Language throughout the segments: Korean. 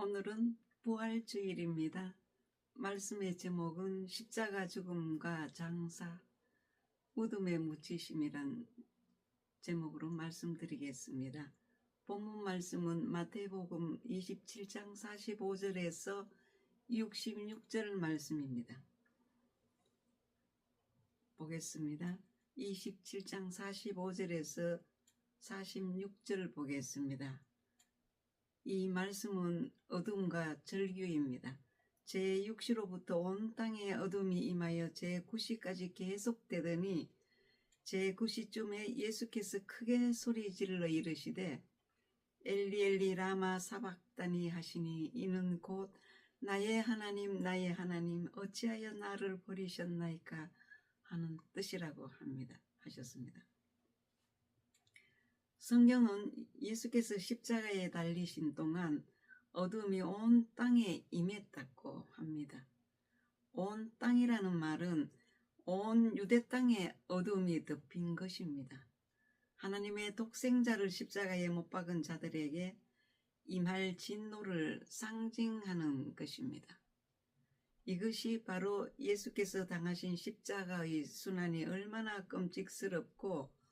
오늘은 부활주일입니다. 말씀의 제목은 십자가 죽음과 장사, 무덤에 묻히심이란 제목으로 말씀드리겠습니다. 본문 말씀은 마태복음 27장 45절에서 66절 말씀입니다. 보겠습니다. 27장 45절에서 46절 보겠습니다. 이 말씀은 어둠과 절규입니다. 제6시로부터 온 땅에 어둠이 임하여 제9시까지 계속되더니 제9시쯤에 예수께서 크게 소리질러 이르시되 엘리 엘리 라마 사박다니 하시니 이는 곧 나의 하나님 어찌하여 나를 버리셨나이까 하는 뜻이라고 하셨습니다. 성경은 예수께서 십자가에 달리신 동안 어둠이 온 땅에 임했다고 합니다. 온 땅이라는 말은 온 유대 땅에 어둠이 덮인 것입니다. 하나님의 독생자를 십자가에 못 박은 자들에게 임할 진노를 상징하는 것입니다. 이것이 바로 예수께서 당하신 십자가의 순환이 얼마나 끔찍스럽고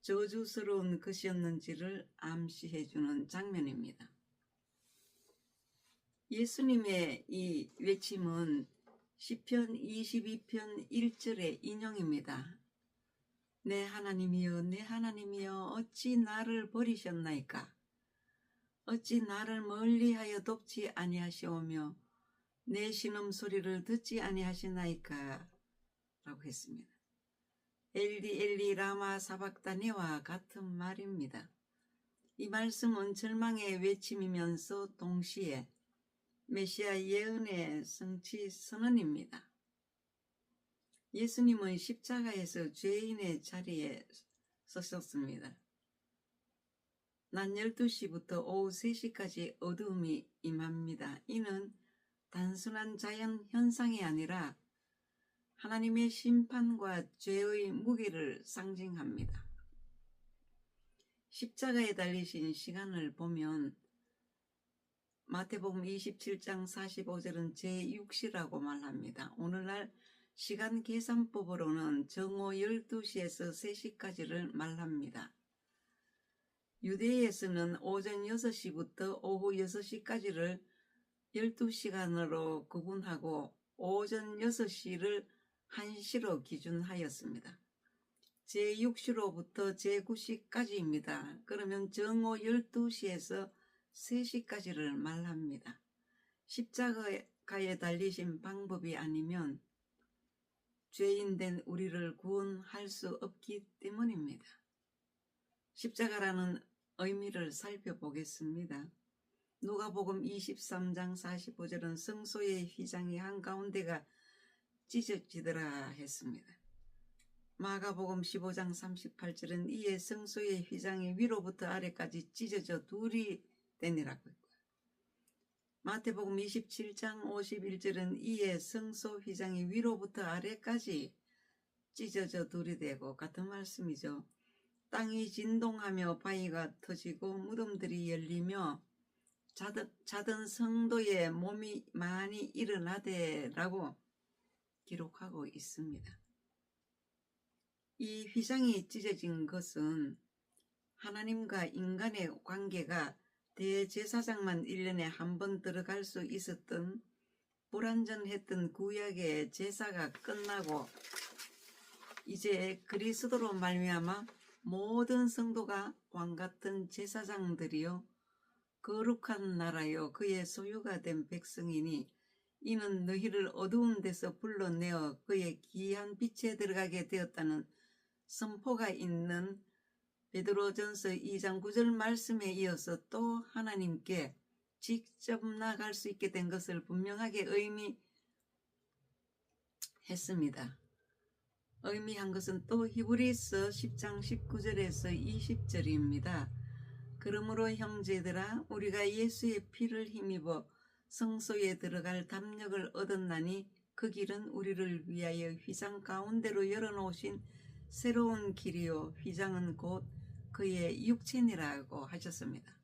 저주스러운 것이었는지를 암시해주는 장면입니다. 예수님의 이 외침은 시편 22편 1절의 인용입니다. 내 하나님이여 내 하나님이여 어찌 나를 버리셨나이까? 어찌 나를 멀리하여 돕지 아니하시오며 내 신음소리를 듣지 아니하시나이까? 라고 했습니다. 엘리 엘리 라마 사박다니와 같은 말입니다. 이 말씀은 절망의 외침이면서 동시에 메시아 예언의 성취 선언입니다. 예수님은 십자가에서 죄인의 자리에 서셨습니다. 낮 12시부터 오후 3시까지 어두움이 임합니다. 이는 단순한 자연 현상이 아니라 하나님의 심판과 죄의 무게를 상징합니다. 십자가에 달리신 시간을 보면 마태복음 27장 45절은 제6시라고 말합니다. 오늘날 시간 계산법으로는 정오 12시에서 3시까지를 말합니다. 유대에서는 오전 6시부터 오후 6시까지를 12시간으로 구분하고 오전 6시를 1시로 기준하였습니다. 제6시로부터 제9시까지입니다. 그러면 정오 12시에서 3시까지를 말합니다. 십자가에 달리신 방법이 아니면 죄인된 우리를 구원할 수 없기 때문입니다. 십자가라는 의미를 살펴보겠습니다. 누가복음 23장 45절은 성소의 휘장이 한가운데가 찢어지더라 했습니다. 마가복음 15장 38절은 이에 성소의 휘장이 위로부터 아래까지 찢어져 둘이 되니라고 했고요. 마태복음 27장 51절은 이에 성소 휘장이 위로부터 아래까지 찢어져 둘이 되고 같은 말씀이죠. 땅이 진동하며 바위가 터지고 무덤들이 열리며 자던 성도의 몸이 많이 일어나되라고 기록하고 있습니다. 이 휘장이 찢어진 것은 하나님과 인간의 관계가 대제사장만 1년에 한 번 들어갈 수 있었던 불완전했던 구약의 제사가 끝나고 이제 그리스도로 말미암아 모든 성도가 왕같은 제사장들이요 거룩한 나라요 그의 소유가 된 백성이니 이는 너희를 어두운 데서 불러내어 그의 귀한 빛에 들어가게 되었다는 선포가 있는 베드로전서 2장 9절 말씀에 이어서 또 하나님께 직접 나갈 수 있게 된 것을 분명하게 의미했습니다. 의미한 것은 또 히브리서 10장 19절에서 20절입니다. 그러므로 형제들아 우리가 예수의 피를 힘입어 성소에 들어갈 담력을 얻었나니 그 길은 우리를 위하여 휘장 가운데로 열어놓으신 새로운 길이요 휘장은 곧 그의 육체니라고 하셨습니다.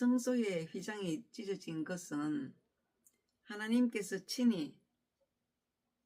성소의 휘장이 찢어진 것은 하나님께서 친히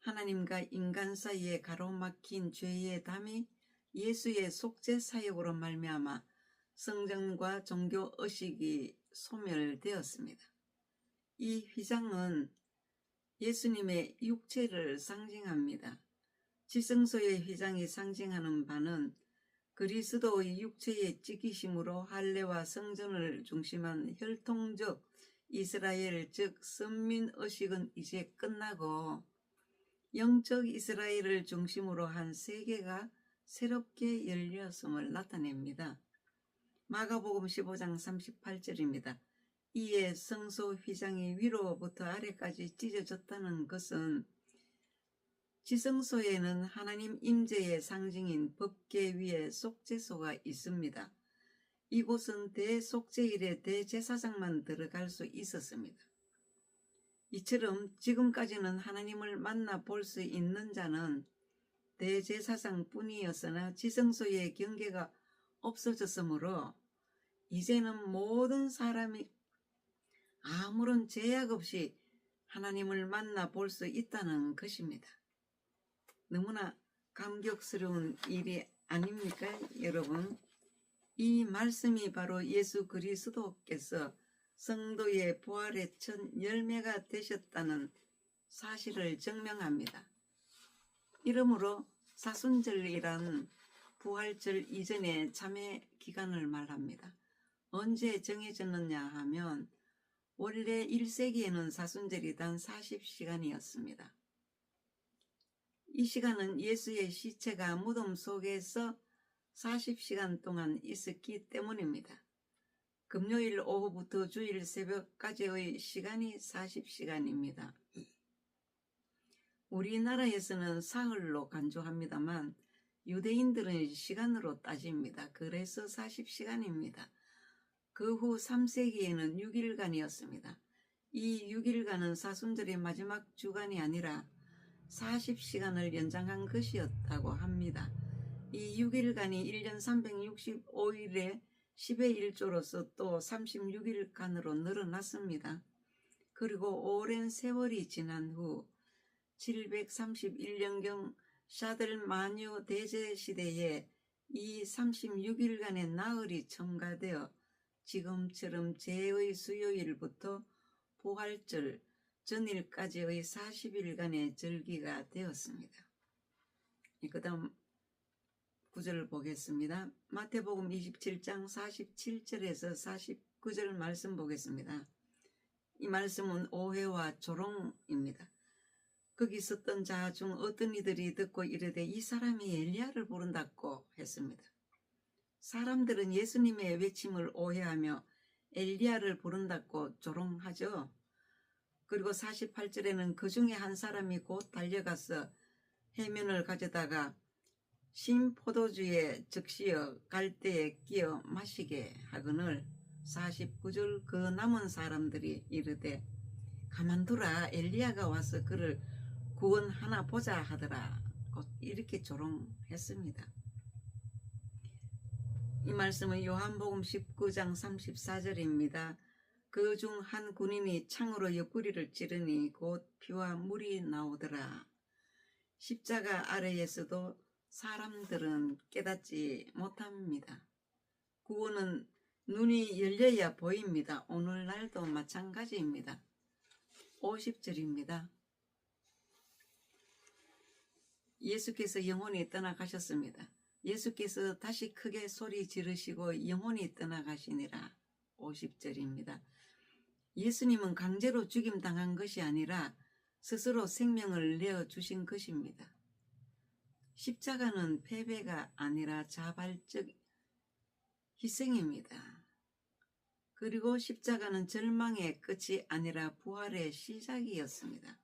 하나님과 인간 사이에 가로막힌 죄의 담이 예수의 속죄 사역으로 말미암아 성전과 종교 의식이 소멸되었습니다. 이 휘장은 예수님의 육체를 상징합니다. 지성소의 휘장이 상징하는 바는 그리스도의 육체의 찢기심으로 할례와 성전을 중심한 혈통적 이스라엘 즉 선민의식은 이제 끝나고 영적 이스라엘을 중심으로 한 세계가 새롭게 열렸음을 나타냅니다. 마가복음 15장 38절입니다. 이에 성소 휘장이 위로부터 아래까지 찢어졌다는 것은 지성소에는 하나님 임재의 상징인 법궤 위에 속죄소가 있습니다. 이곳은 대속죄일에 대제사장만 들어갈 수 있었습니다. 이처럼 지금까지는 하나님을 만나볼 수 있는 자는 대제사장뿐이었으나 지성소의 경계가 없어졌으므로 이제는 모든 사람이 아무런 제약 없이 하나님을 만나볼 수 있다는 것입니다. 너무나 감격스러운 일이 아닙니까, 여러분? 이 말씀이 바로 예수 그리스도께서 성도의 부활의 첫 열매가 되셨다는 사실을 증명합니다. 이러므로 사순절이란 부활절 이전의 참회 기간을 말합니다. 언제 정해졌느냐 하면 원래 1세기에는 사순절이 단 40시간이었습니다. 이 시간은 예수의 시체가 무덤 속에서 40시간 동안 있었기 때문입니다. 금요일 오후부터 주일 새벽까지의 시간이 40시간입니다. 우리나라에서는 사흘로 간주합니다만 유대인들은 시간으로 따집니다. 그래서 40시간입니다. 그 후 3세기에는 6일간이었습니다. 이 6일간은 사순절의 마지막 주간이 아니라 40시간을 연장한 것이었다고 합니다. 이 6일간이 1년 365일에 10의 1조로서 또 36일간으로 늘어났습니다. 그리고 오랜 세월이 지난 후 731년경 샤들마뉴 대제시대에 이 36일간의 나흘이 첨가되어 지금처럼 제의 수요일부터 부활절 전일까지의 40일간의 절기가 되었습니다. 그 다음 구절을 보겠습니다. 마태복음 27장 47절에서 49절 말씀 보겠습니다. 이 말씀은 오해와 조롱입니다. 거기 있었던 자 중 어떤 이들이 듣고 이르되 이 사람이 엘리야를 부른다고 했습니다. 사람들은 예수님의 외침을 오해하며 엘리야를 부른다고 조롱하죠. 그리고 48절에는 그 중에 한 사람이 곧 달려가서 해면을 가져다가 신 포도주에 적시어 갈대에 끼어 마시게 하거늘 49절 그 남은 사람들이 이르되 가만두라 엘리야가 와서 그를 구원하나 보자 하더라. 이렇게 조롱했습니다. 이 말씀은 요한복음 19장 34절입니다. 그 중 한 군인이 창으로 옆구리를 찌르니 곧 피와 물이 나오더라. 십자가 아래에서도 사람들은 깨닫지 못합니다. 구원은 눈이 열려야 보입니다. 오늘날도 마찬가지입니다. 50절입니다. 예수께서 영혼이 떠나가셨습니다. 예수께서 다시 크게 소리 지르시고 영혼이 떠나가시니라. 50절입니다. 예수님은 강제로 죽임당한 것이 아니라 스스로 생명을 내어주신 것입니다. 십자가는 패배가 아니라 자발적 희생입니다. 그리고 십자가는 절망의 끝이 아니라 부활의 시작이었습니다.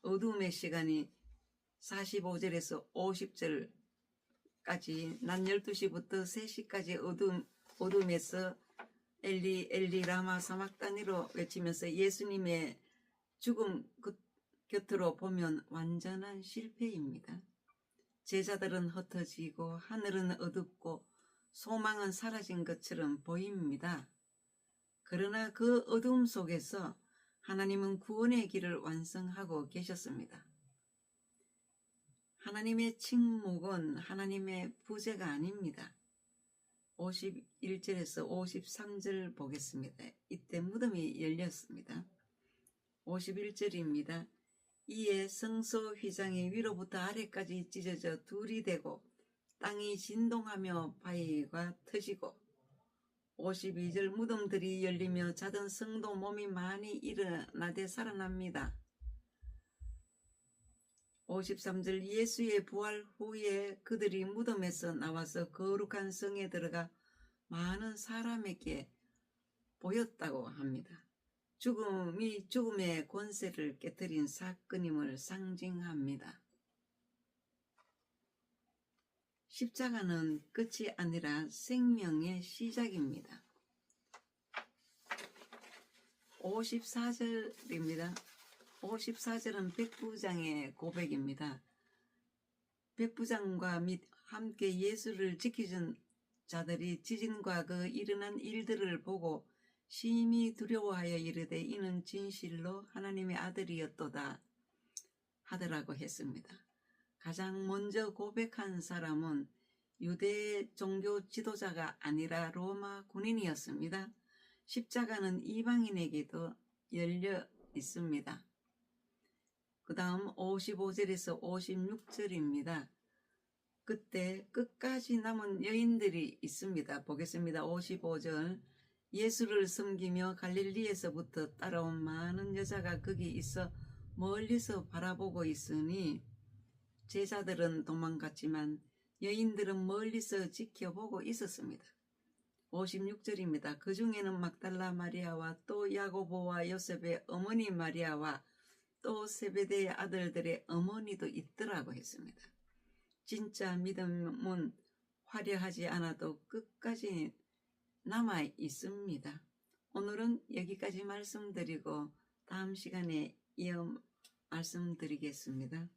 어둠의 시간이 45절에서 50절까지 낮 12시부터 3시까지 어둠에서 엘리 엘리 라마 사막다니로 외치면서 예수님의 죽음 곁으로 보면 완전한 실패입니다. 제자들은 흩어지고 하늘은 어둡고 소망은 사라진 것처럼 보입니다. 그러나 그 어둠 속에서 하나님은 구원의 길을 완성하고 계셨습니다. 하나님의 침묵은 하나님의 부재가 아닙니다. 51절에서 53절 보겠습니다. 이때 무덤이 열렸습니다. 51절입니다. 이에 성소 휘장이 위로부터 아래까지 찢어져 둘이 되고 땅이 진동하며 바위가 터지고 52절 무덤들이 열리며 자던 성도 몸이 많이 일어나되 살아납니다. 53절 예수의 부활 후에 그들이 무덤에서 나와서 거룩한 성에 들어가 많은 사람에게 보였다고 합니다. 죽음이 죽음의 권세를 깨뜨린 사건임을 상징합니다. 십자가는 끝이 아니라 생명의 시작입니다. 54절입니다. 54절은 백부장의 고백입니다. 백부장과 함께 예수를 지키던 자들이 지진과 그 일어난 일들을 보고 심히 두려워하여 이르되 이는 진실로 하나님의 아들이었도다 하더라고 했습니다. 가장 먼저 고백한 사람은 유대 종교 지도자가 아니라 로마 군인이었습니다. 십자가는 이방인에게도 열려 있습니다. 그 다음 55절에서 56절입니다. 그때 끝까지 남은 여인들이 있습니다. 보겠습니다. 55절 예수를 섬기며 갈릴리에서부터 따라온 많은 여자가 거기 있어 멀리서 바라보고 있으니 제자들은 도망갔지만 여인들은 멀리서 지켜보고 있었습니다. 56절입니다. 그 중에는 막달라 마리아와 또 야고보와 요셉의 어머니 마리아와 또 세베대의 아들들의 어머니도 있더라고 했습니다. 진짜 믿음은 화려하지 않아도 끝까지 남아 있습니다. 오늘은 여기까지 말씀드리고 다음 시간에 이어 말씀드리겠습니다.